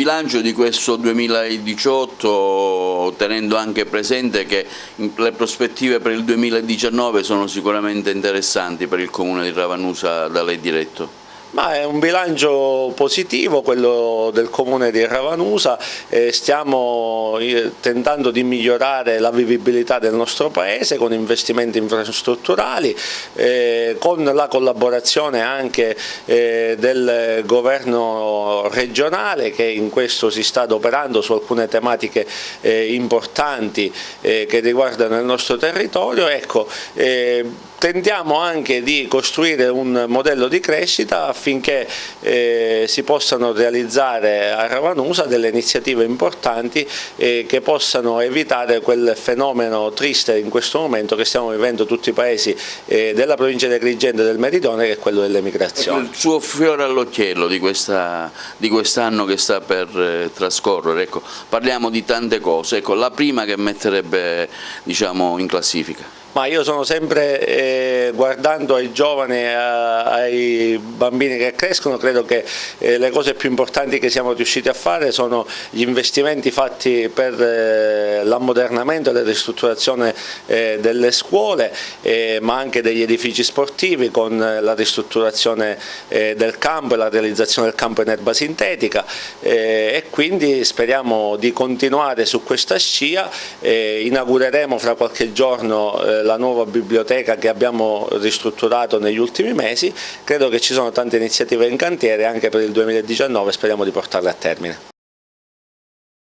bilancio di questo 2018, tenendo anche presente che le prospettive per il 2019 sono sicuramente interessanti per il Comune di Ravanusa da lei diretto? Ma è un bilancio positivo quello del Comune di Ravanusa, stiamo tentando di migliorare la vivibilità del nostro paese con investimenti infrastrutturali, con la collaborazione anche del governo regionale che in questo si sta adoperando su alcune tematiche importanti che riguardano il nostro territorio. Ecco, tentiamo anche di costruire un modello di crescita affinché si possano realizzare a Ravanusa delle iniziative importanti che possano evitare quel fenomeno triste in questo momento che stiamo vivendo tutti i paesi della provincia di Agrigento e del Meridione, che è quello dell'emigrazione. Il suo fiore all'occhiello di quest'anno che sta per trascorrere, ecco, parliamo di tante cose, ecco, la prima che metterebbe, diciamo, in classifica? Ma io sono sempre, guardando ai giovani e ai bambini che crescono, credo che le cose più importanti che siamo riusciti a fare sono gli investimenti fatti per l'ammodernamento e la ristrutturazione delle scuole, ma anche degli edifici sportivi, con la ristrutturazione del campo e la realizzazione del campo in erba sintetica, e quindi speriamo di continuare su questa scia. Inaugureremo fra qualche giorno la nuova biblioteca che abbiamo ristrutturato negli ultimi mesi. Credo che ci sono tante iniziative in cantiere anche per il 2019, speriamo di portarle a termine.